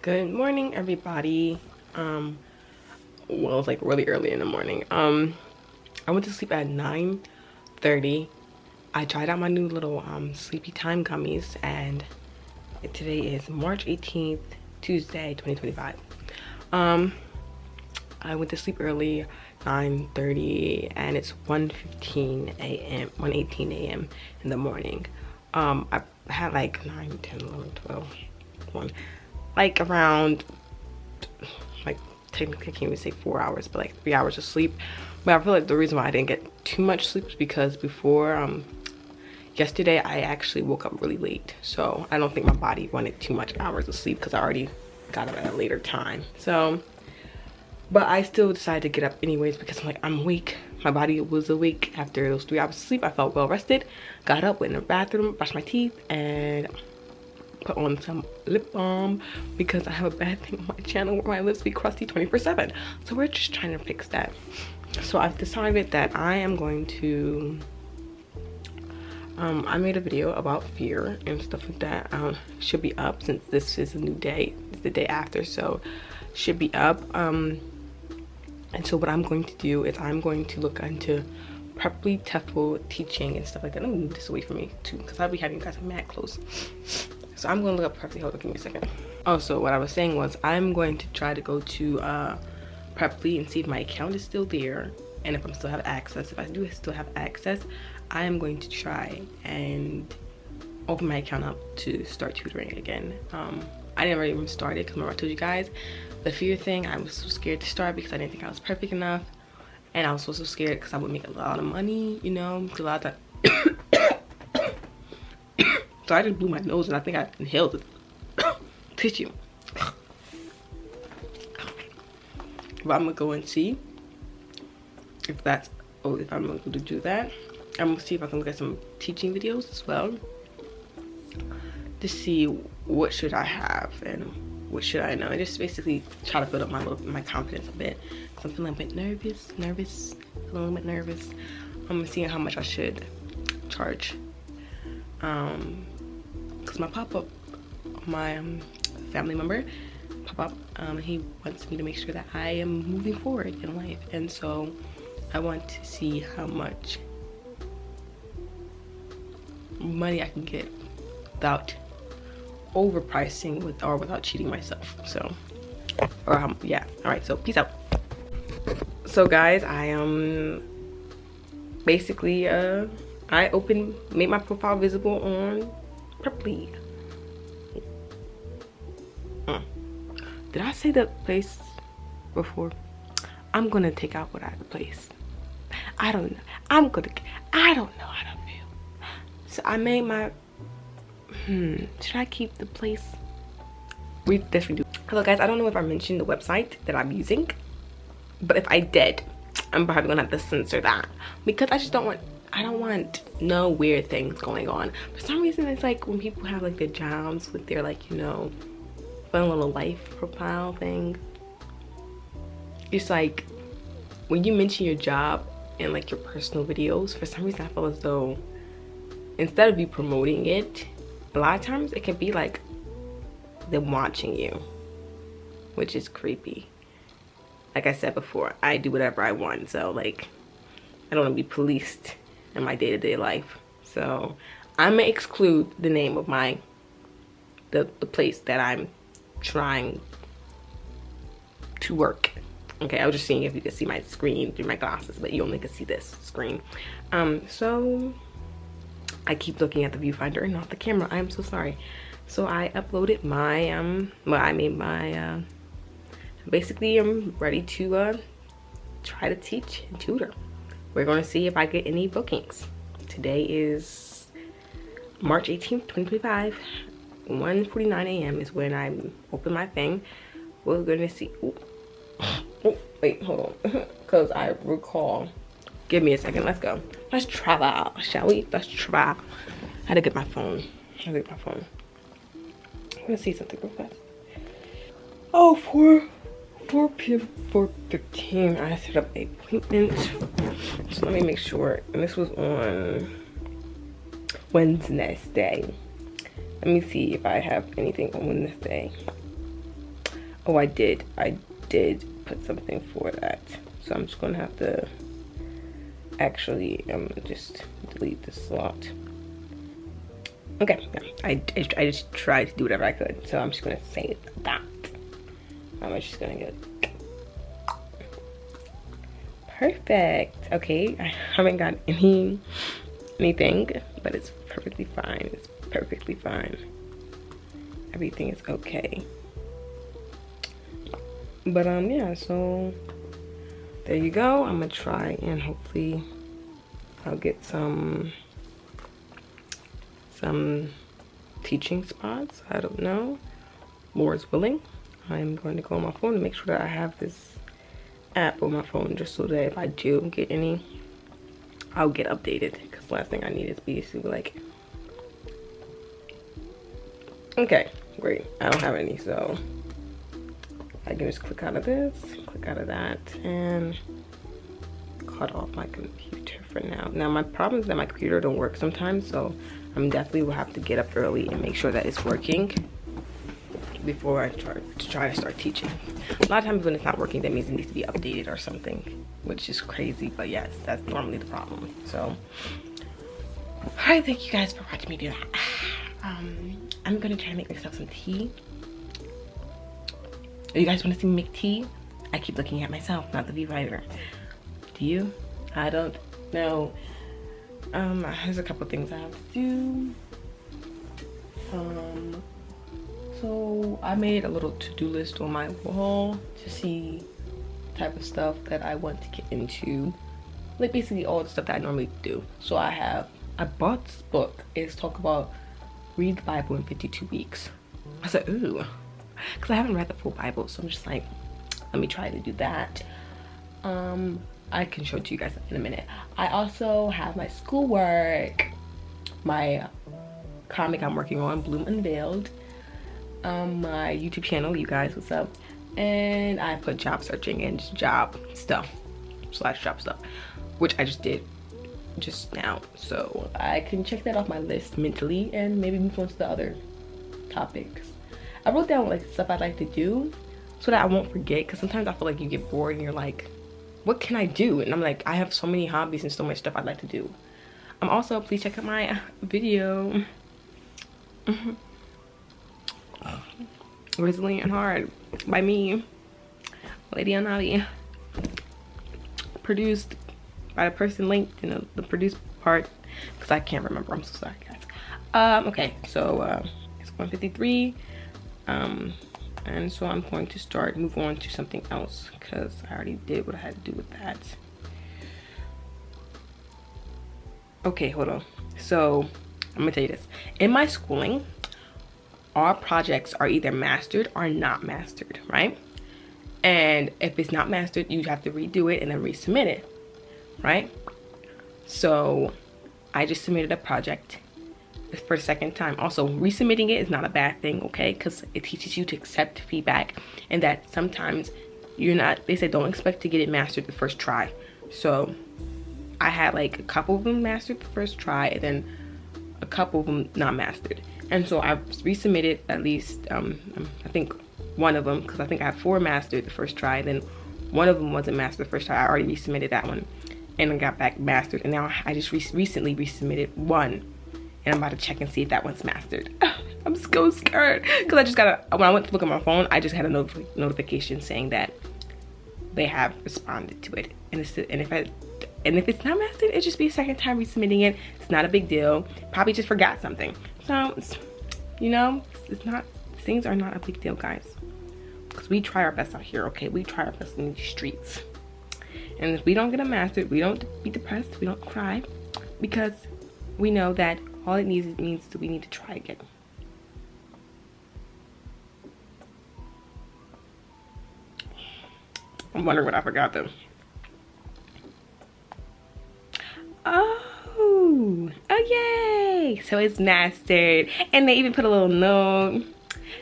Good morning, everybody. Well, it's like really early in the morning. I went to sleep at 9:30. I tried out my new little sleepy time gummies, and today is March 18th, Tuesday, 2025. I went to sleep early, 9:30, and it's 1:15 a.m., 1:18 a.m. in the morning. I had like 9, 10, 11, 12, 1, like around, like technically I can't even say 4 hours, but like 3 hours of sleep. But I feel like the reason why I didn't get too much sleep is because before yesterday I actually woke up really late, so I don't think my body wanted too much hours of sleep because I already got up at a later time. So but I still decided to get up anyways because I'm like, I'm awake. My body was awake after those 3 hours of sleep. I felt well rested. Got up, went in the bathroom, brushed my teeth, and put on some lip balm because I have a bad thing on my channel where my lips be crusty 24/7. So we're just trying to fix that. So I've decided that I am going to I made a video about fear and stuff like that. Should be up since this is a new day. It's the day after, so should be up. And so what I'm going to do is I'm going to look into properly TEFL teaching and stuff like that. Let me move this away from me too, because I'll be having you guys mad close. So I'm going to look up Preply. Hold on, give me a second. Oh, so what I was saying was I'm going to try to go to Preply and see if my account is still there, and if I still have access. If I do still have access, I am going to try and open my account up to start tutoring again. I never even started because remember I told you guys the fear thing. I was so scared to start because I didn't think I was perfect enough, and I was also scared because I would make a lot of money, you know, a lot of time. So I just blew my nose and I think I inhaled the tissue. But I'm gonna go and see if that's, if I'm able to do that. I'm gonna see if I can look at some teaching videos as well to see what should I have and what should I know. I just basically try to build up my confidence a bit because I'm feeling a bit nervous, a little bit nervous. I'm seeing how much I should charge. Because my pop-up, my family member pop-up, he wants me to make sure that I am moving forward in life, and so I want to see how much money I can get without overpricing without cheating myself. So yeah, all right, so peace out. So guys, I am basically I made my profile visible on Preply. Did I say the place before? I'm gonna take out what I place. I don't know. I don't know how to feel. So I made my should I keep the place? Let's redo. Hello guys, I don't know if I mentioned the website that I'm using, but if I did, I'm probably gonna have to censor that because I don't want no weird things going on. For some reason, it's like when people have like their jobs with their, like, you know, fun little life profile thing. It's like when you mention your job and like your personal videos, for some reason I feel as though instead of you promoting it, a lot of times it can be like them watching you, which is creepy. Like I said before, I do whatever I want, so like I don't want to be policed in my day-to-day life. So I'm gonna exclude the name of the place that I'm trying to work. Okay, I was just seeing if you could see my screen through my glasses, but you only could see this screen. So I keep looking at the viewfinder and not the camera. I am so sorry. So I uploaded my I made my basically I'm ready to try to teach and tutor. We're gonna see if I get any bookings. Today is March 18th, 2025. 1:49 a.m. is when I open my thing. We're gonna see. Oh, wait, hold on. Because I recall. Give me a second. Let's go. Let's try that, shall we? Let's try. I had to get my phone. I'm gonna see something real fast. Oh, 4 p.m. 4:15. I set up an appointment. So let me make sure. And this was on Wednesday. Let me see if I have anything on Wednesday. Oh, I did put something for that, so I'm just gonna have to actually just delete the slot. Okay, yeah, I just tried to do whatever I could, so I'm just gonna say that. I'm just gonna go. Perfect. Okay, I haven't got anything, but it's perfectly fine. It's perfectly fine. Everything is okay. But yeah, so there you go. I'm gonna try and hopefully I'll get some teaching spots. I don't know. Lord's willing. I'm going to go on my phone and make sure that I have this app on my phone, just so that if I do get any, I'll get updated. Because the last thing I need is basically like, okay, great. I don't have any, so I can just click out of this, click out of that, and cut off my computer for now. Now my problem is that my computer don't work sometimes, so I'm definitely will have to get up early and make sure that it's working before I try to start teaching. A lot of times when it's not working, that means it needs to be updated or something, which is crazy, but yes, that's normally the problem. So all right, thank you guys for watching me do that. I'm gonna try to make myself some tea. You guys want to see me make tea? I keep looking at myself, not the view either. Do you? I don't know. There's a couple things I have to do. So I made a little to-do list on my wall to see the type of stuff that I want to get into, like basically all the stuff that I normally do. So I bought this book. It's talk about read the Bible in 52 weeks. I said, ooh, because I haven't read the full Bible, so I'm just like, let me try to do that. I can show it to you guys in a minute. I also have my schoolwork, my comic I'm working on, Bloom Unveiled, my YouTube channel, you guys, what's up? And I put job searching and just job stuff / job stuff, which I just did just now, so I can check that off my list mentally and maybe move on to the other topics. I wrote down like stuff I'd like to do so that I won't forget, because sometimes I feel like you get bored and you're like, what can I do? And I'm like, I have so many hobbies and so much stuff I'd like to do. Also, please check out my video. Resilient and Hard by me, Lady Anali. Produced by the person linked in the produced part, because I can't remember. I'm so sorry, guys. Okay, so it's 1:53. And so I'm going to move on to something else, because I already did what I had to do with that. Okay, hold on. So I'm gonna tell you this. In my schooling, all projects are either mastered or not mastered, right? And if it's not mastered, you have to redo it and then resubmit it, right? So I just submitted a project for the second time. Also, resubmitting it is not a bad thing, okay? Because it teaches you to accept feedback, and that sometimes they say don't expect to get it mastered the first try. So I had like a couple of them mastered the first try, and then a couple of them not mastered. And so I resubmitted at least I think one of them, because I think I had 4 mastered the first try, then one of them wasn't mastered the first try. I already resubmitted that one and I got back mastered, and now I just recently resubmitted one, and I'm about to check and see if that one's mastered. I'm so scared, because I just when I went to look at my phone, I just had a notification saying that they have responded to it, and if it's not mastered, it'll just be a second time resubmitting it. It's not a big deal. Probably just forgot something. So, you know, things are not a big deal, guys, because we try our best out here, okay? We try our best in these streets, and if we don't get it mastered, we don't be depressed, we don't cry, because we know that all it means that we need to try again. I'm wondering what I forgot though. Oh, yay! So it's mastered, and they even put a little note.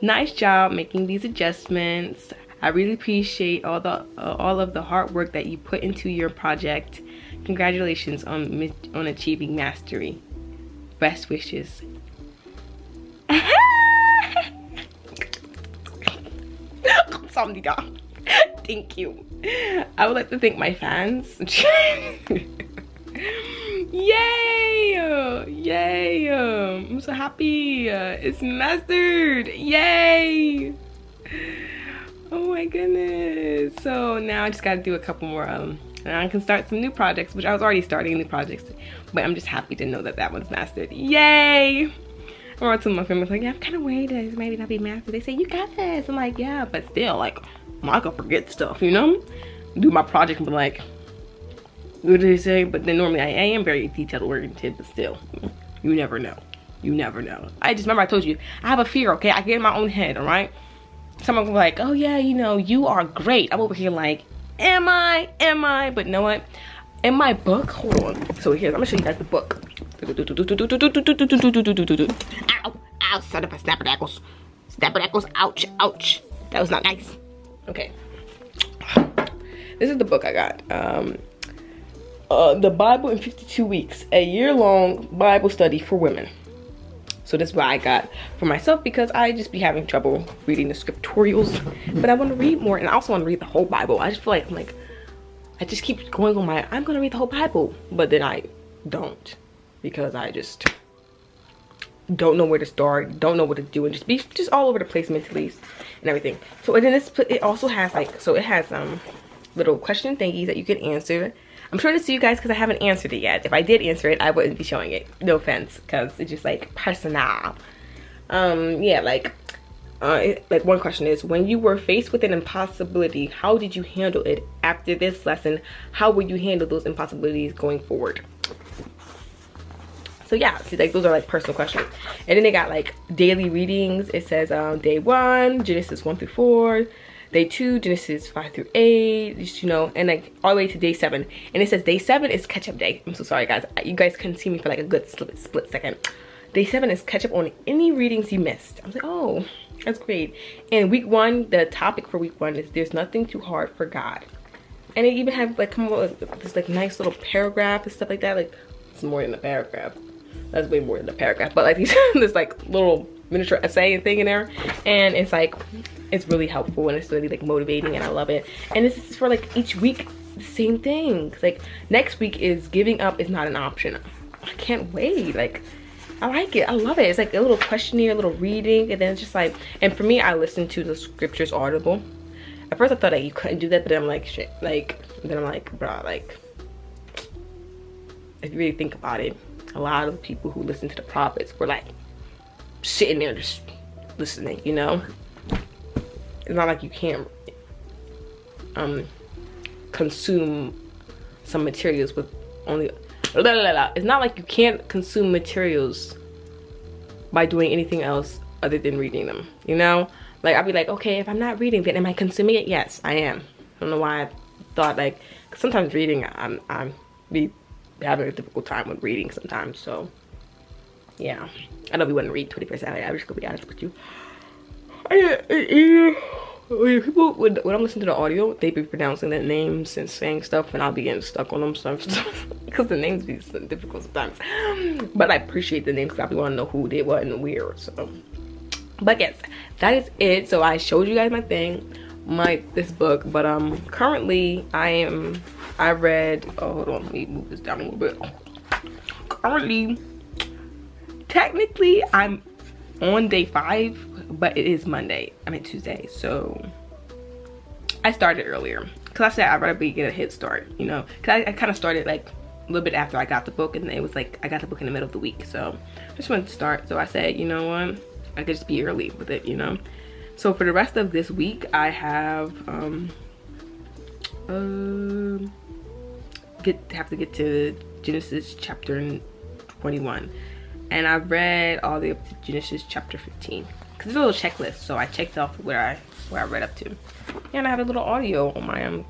Nice job making these adjustments. I really appreciate all of the hard work that you put into your project. Congratulations on achieving mastery. Best wishes. I'm Thank you. I would like to thank my fans. Yay! Yay! I'm so happy. It's mastered. Yay! Oh my goodness. So now I just gotta do a couple more and I can start some new projects, which I was already starting new projects, but I'm just happy to know that that one's mastered. Yay! Or to my family, like, yeah, I'm kind of worried that it maybe not be mastered. They say, you got this. I'm like, yeah, but still, like, I'm not gonna forget stuff, you know? Do my project and be like, what did they say? But then normally I am very detail oriented, but still, you never know. You never know. I just remember I told you, I have a fear, okay? I get in my own head, all right? Someone will be like, oh yeah, you know, you are great. I'm over here like, am I? But you know what? In my book, hold on. So here, I'm gonna show you guys the book. Ow, ow, son of a snapperdackles. Snapperdackles, ouch, ouch. That was not nice. Okay. This is the book I got. The Bible in 52 Weeks, a year-long Bible study for women. So this is what I got for myself because I just be having trouble reading the scriptorials. But I want to read more, and I also want to read the whole Bible. I just feel like I just keep going on I'm gonna read the whole Bible, but then I don't, because I just don't know where to start, don't know what to do, and just all over the place mentally and everything. So and then it also has it has little question thingies that you can answer. I'm sure to see you guys because I haven't answered it yet. If I did answer it, I wouldn't be showing it. No offense, because it's just like personal. Yeah, like one question is, when you were faced with an impossibility, how did you handle it? After this lesson, how will you handle those impossibilities going forward? So yeah, see, like those are like personal questions. And then they got like daily readings. It says day 1, Genesis 1 through 4. Day 2, Genesis 5 through 8, just, you know, and like all the way to day 7. And it says day 7 is catch up day. I'm so sorry guys, you guys couldn't see me for like a good split second. Day 7 is catch up on any readings you missed. I was like, oh, that's great. And week 1, the topic for week 1 is there's nothing too hard for God. And it even have like come up with this like nice little paragraph and stuff like that. Like it's more than a paragraph. That's way more than a paragraph. But like these this like little miniature essay thing in there, and it's like it's really helpful and it's really like motivating and I love it. And this is for like each week the same thing. Like next week is giving up is not an option. I can't wait. Like I like it. I love it. It's like a little questionnaire, a little reading, and then it's just like, and for me, I listen to the scriptures audible. At first I thought that you couldn't do that, but then I'm like, shit, like, then I'm like, bro, like, if you really think about it, a lot of the people who listen to the prophets were like sitting there just listening, you know? It's not like you can't consume some materials with only it's not like you can't consume materials by doing anything else other than reading them, you know? Like I'd be like, okay, if I'm not reading, then am I consuming it? Yes, I am. I don't know why I thought like, cause sometimes reading I'm be having a difficult time with reading sometimes. So yeah, I know we wouldn't read 24/7. I'm just gonna be honest with you. People when I'm listening to the audio, they be pronouncing their names and saying stuff, and I'll be getting stuck on them stuff because the names be so difficult sometimes. But I appreciate the names because I be want to know who they were and where. So, but yes, that is it. So I showed you guys my thing, this book. But currently I read. Oh, hold on, let me move this down a little bit. Currently, technically, I'm on day 5. But it is Monday, Tuesday, so I started earlier because I said I'd rather get a head start, you know, because I kind of started like a little bit after I got the book, and it was like I got the book in the middle of the week, so I just wanted to start. So I said, you know what, I could just be early with it, you know. So for the rest of this week I have have to get to Genesis chapter 21, and I've read all the way up to Genesis chapter 15. Cause it's a little checklist, so I checked off where I read up to, and I have a little audio on my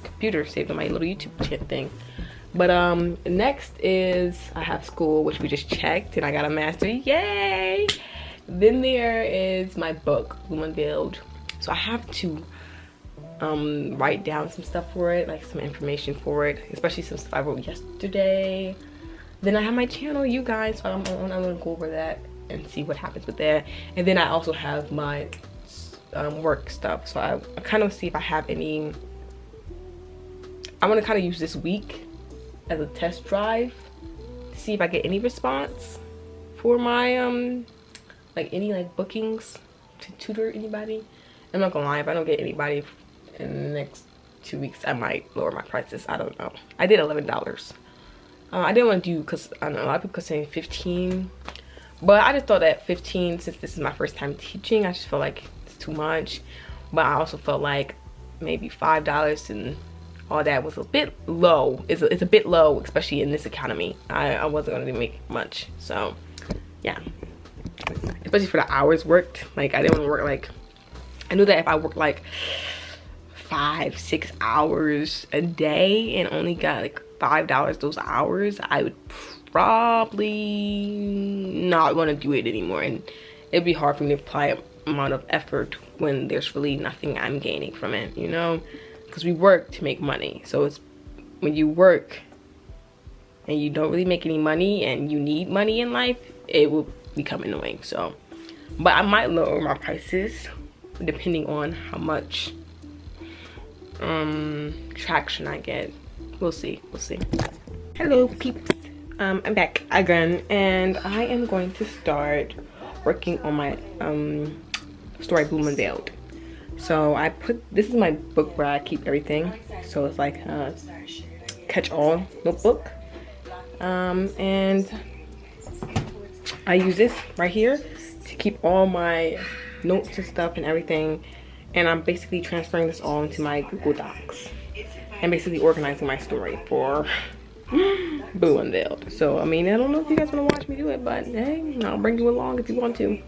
computer saved on my little YouTube chat thing. But next is I have school, which we just checked, and I got a master, yay! Then there is my book, Bloom Unveiled. So I have to write down some stuff for it, like some information for it, especially some stuff I wrote yesterday. Then I have my channel, you guys, so I'm gonna go over that and see what happens with that. And then I also have my work stuff. So I kind of see if I have any. I want to kind of use this week as a test drive to see if I get any response for my like any like bookings to tutor anybody. I'm not gonna lie, if I don't get anybody in the next 2 weeks, I might lower my prices. I don't know. I did $11. I didn't want to do, because I don't know, a lot of people are saying 15, but I just thought that 15, since this is my first time teaching, I just felt like it's too much. But I also felt like maybe $5 and all that was a bit low. It's a bit low, especially in this economy. I wasn't going to make much, so yeah. Especially for the hours worked. Like, I didn't want to work like, I knew that if I worked like 5-6 hours a day and only got like $5 those hours, I would probably not want to do it anymore, and it'd be hard for me to apply an amount of effort when there's really nothing I'm gaining from it, you know, because we work to make money. So it's when you work and you don't really make any money and you need money in life, it will become annoying. So, but I might lower my prices depending on how much traction I get. We'll see. Hello peeps, I'm back again, and I am going to start working on my story Bloom Unveiled. So I put, this is my book where I keep everything, so it's like a catch-all notebook, and I use this right here to keep all my notes and stuff and everything, and I'm basically transferring this all into my Google Docs and basically organizing my story for Blue Unveiled. So I mean, I don't know if you guys want to watch me do it, but hey, I'll bring you along if you want to.